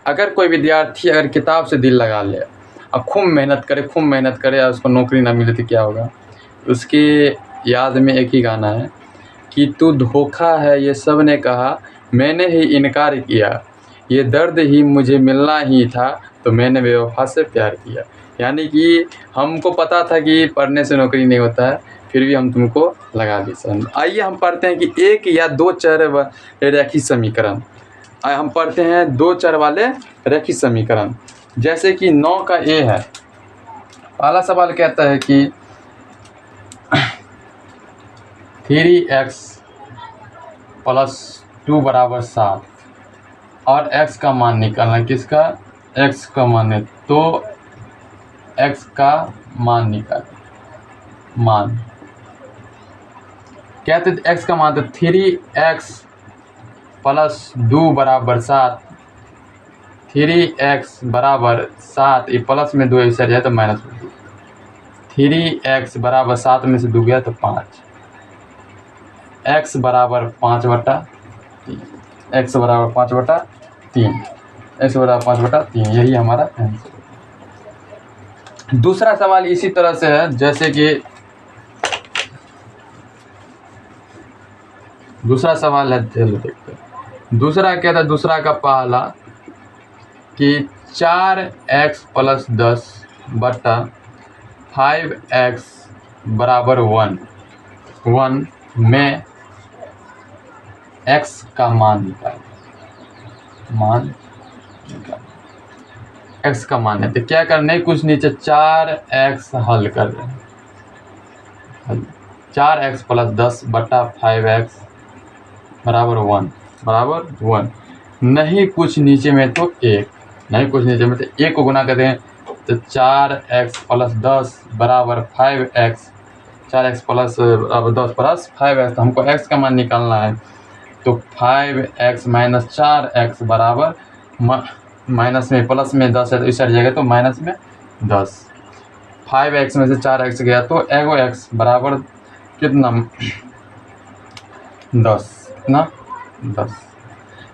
अगर कोई विद्यार्थी अगर किताब से दिल लगा ले और खूब मेहनत करे और उसको नौकरी ना मिले तो क्या होगा? उसकी याद में एक ही गाना है कि तू धोखा है ये सब ने कहा, मैंने ही इनकार किया, ये दर्द ही मुझे मिलना ही था तो मैंने बेवफा से प्यार किया। यानी कि हमको पता था कि पढ़ने से नौकरी नहीं होता है, फिर भी हम तुमको लगा दी सनम। आइए हम पढ़ते हैं कि एक या दो चर रैखिक समीकरण। हम पढ़ते हैं दो चर वाले रैखिक समीकरण। जैसे कि 9 का ए है। पहला सवाल कहता है कि 3x + 2 = 7 और x का मान निकालना है। किसका? x का मान है, तो x का मान निकाल। मान कहते x का मान, तो 3x + 2 = 7, 3x = 7, ये प्लस में 2 ऐसा जाए तो माइनस में 2, 3x = 7 में से 2 गया तो 5, x = 5/3, x = 5/3, x = 5/3, यही हमारा आंसर। दूसरा सवाल इसी तरह से है, जैसे कि दूसरा सवाल है, चलो देखते हैं। दूसरा क्या था? दूसरा का पहला कि 4x + 10 बटा 5x = 1 में x का मान निकाल। x का मान है तो क्या करना है? कुछ नीचे 4x हल कर रहे हैं। 4x + 10 बटा 5x = 1 नहीं कुछ नीचे में तो 1, नहीं कुछ नीचे में तो 1 को गुना कर दें तो 4x + 10 = 5x, 4x + 10 + 5x, तो हमको x का मान निकालना है। तो 5x - 4x बराबर माइनस में प्लस में 10 है तो इस हट जाएगा तो माइनस में 10। 5x में से 4x गया तो एगो x बराबर कितना? 10। कितना? 10।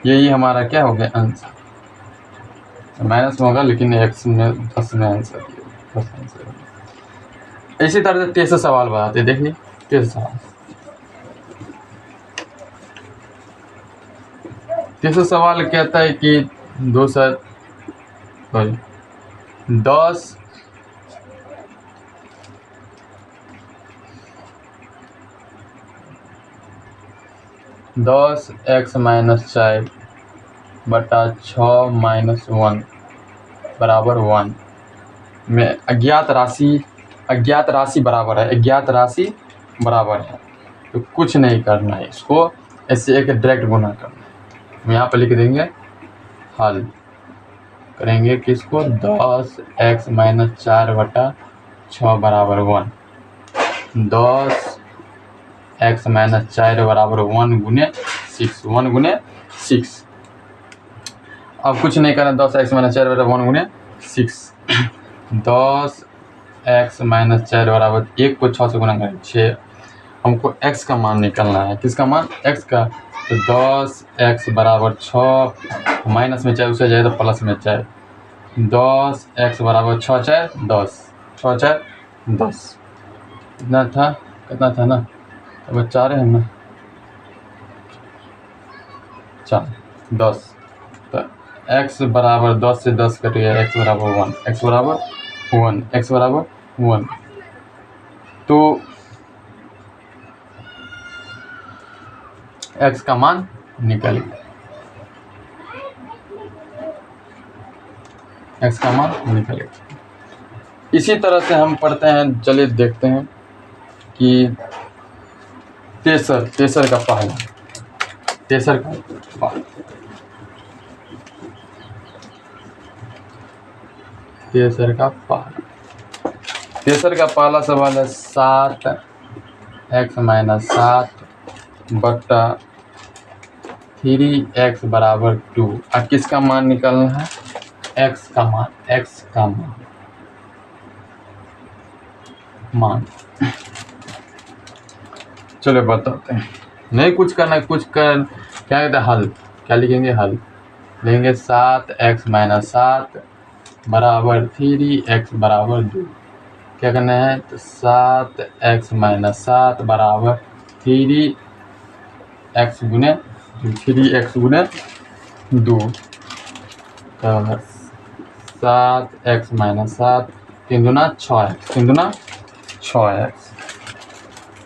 यही हमारा क्या हो गया? आंसर। माइनस में होगा लेकिन x में 10 में आंसर दिया, 10 आंसर। इसी तरह से तीसरा सवाल बनाते, देखिए तीसरा सवाल कहता है कि 10x - 4 बटा 6 - 1 बराबर 1 में अज्ञात राशि बराबर है तो कुछ नहीं करना है, इसको ऐसे एक डायरेक्ट गुना करना है। हम यहाँ पर लिख देंगे हल करेंगे किसको? 10x - 4 बटा 6 बराबर 1, 10x - 4 बराबर 1 गुने 6। अब कुछ नहीं करना, 10x - 4 बराबर 1 गुने 6, 10x - 4 बराबर 1 को 6 से गुना करें 6। हमको x का मान निकालना है। किसका मान? x का। तो 10x बराबर 6 माइनस में 4 उसे जाए तो प्लस में 4, 10x बराबर 6 4 10, 6 4 10। कितना था ना? अब 4 है ना, 4 10, तो x बराबर 10 से 10 कट गया, x बराबर 1, x बराबर 1। तो x का मान निकल गया, x का मान निकल गया। इसी तरह से हम पढ़ते हैं, चलिए देखते हैं कि तेसर का पहला सवाल है 7x - 7 बटा 3x बराबर 2। अब किसका मान निकालना है? x का मान। चलो बताते हैं। नहीं कुछ करना, क्या कहते हैं? हल। क्या लिखेंगे? हल। लेंगे 7x-7 बराबर 3x बराबर 2। क्या करना है, तो 7x-7 बराबर 3x गुने 2। तो 7x-7 3 दूना 6x, 3 दूना 6x।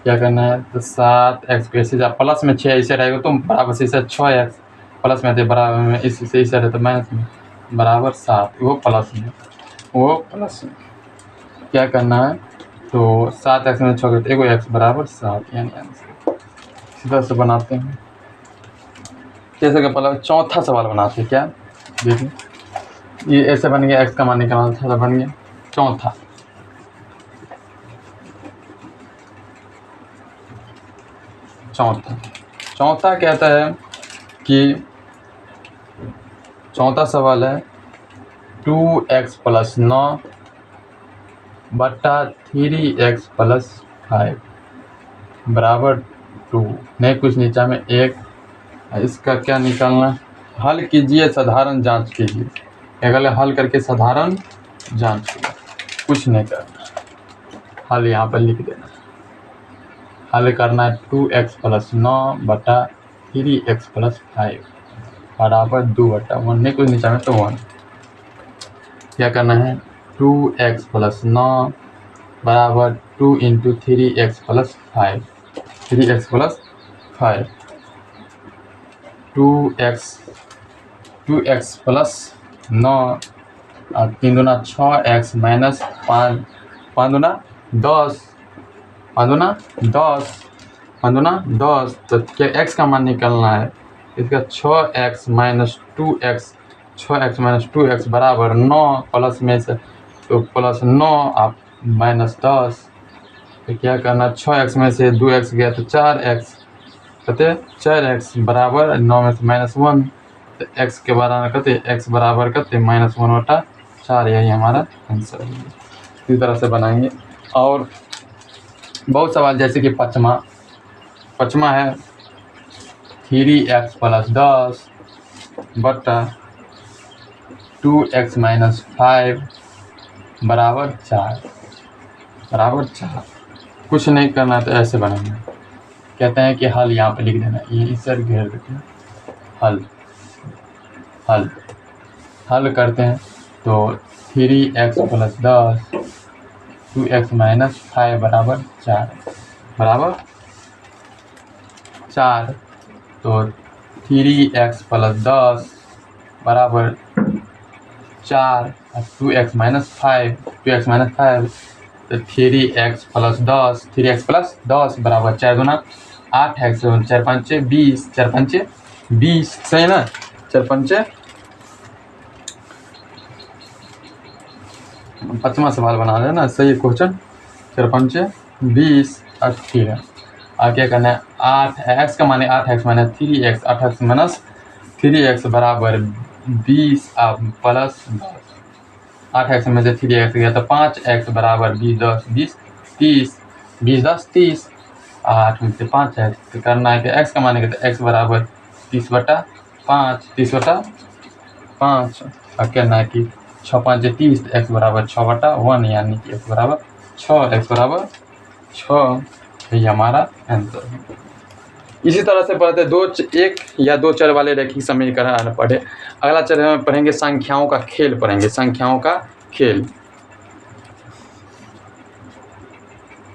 क्या करना है, तो 7x को ऐसे प्लस में 6 ऐसे रहेगा तो बराबर से 6x, प्लस में थे बराबर में इससे ऐसे रहे तो माइनस में बराबर 7, वो प्लस में। क्या करना है, तो 7x में 6 करते 1x बराबर 7, यानी आंसर। इसी तरह से बनाते हैं। जैसे कि पहले चौथा सवाल बनाते हैं। क्या देखिए, ये ऐसे बन गया, x का मान निकालना था, बन गया चौथा। चौथा कहता है कि चौथा सवाल है 2x + 9 बटा 3x + 5 बराबर 2। नहीं कुछ नीचा में 1। इसका क्या निकालना, हल कीजिए, साधारण जांच कीजिए। अगले हल करके साधारण जांच कीजिए, कुछ नहीं करना, हल यहाँ पर लिख देना। हल करना है 2x + 9 बटा 3x + 5 बराबर 2/1। नहीं कुछ नीचा में तो 1। क्या करना है, 2x + 9 बराबर 2 × 3x + 5, 3x + 5, 2x + 9 और 3 दूना 6x माइनस 5, 5 दूना 10, 5 दूना 10, 5 दूना 10। तो क्या x का मान निकालना है, इसका 6x - 2x, 6x - 2x बराबर 9, प्लस में से तो +9 आप -10। तो क्या करना, 6x में से 2x गया तो 4x, कहते 4x बराबर 9 में से -1, तो x के बराबर कहते x बराबर कहते -1/4। यही हमारा आंसर है। इसी तरह से बनाएंगे और बहुत सवाल, जैसे कि पचमा है 3x + 10 बटा 2x - 5 बराबर 4। कुछ नहीं करना, तो ऐसे बनाएंगे। कहते हैं कि हल यहाँ पे लिख देना, ये इस तरह घेर देते हैं। हल करते हैं, तो 3x + 10 2x - 5 बराबर 4। तो 3x + 10 बराबर 4 और 2x - 5 तो 3x + 10 बराबर 4 दूना 8x, 4 पंचे 20, 4 पंचे 20, सही ना, 4 पंचे। पचमा सवाल बना देना, सही क्वेश्चन। 4 पंचे 20। ठीक है, आगे क्या करना है, 8x का माने 8x - 3x, 8x - 3x बराबर 20 प्लस 10। 8x में से 3x गया तो 5x बराबर 20, 10, 20, 30, 20, 10, 30, 8 में से 5x। तो करना है कि x का माने तो x बराबर 30/5, 30/5। और कहना है कि 6 5 30, x बराबर 6/1, यानी कि x बराबर 6, x बराबर 6। यही हमारा आंसर है। इसी तरह से पढ़ते 1 या 2 चर वाले रैखिक समीकरण पढ़े। अगला चर में पढ़ेंगे संख्याओं का खेल,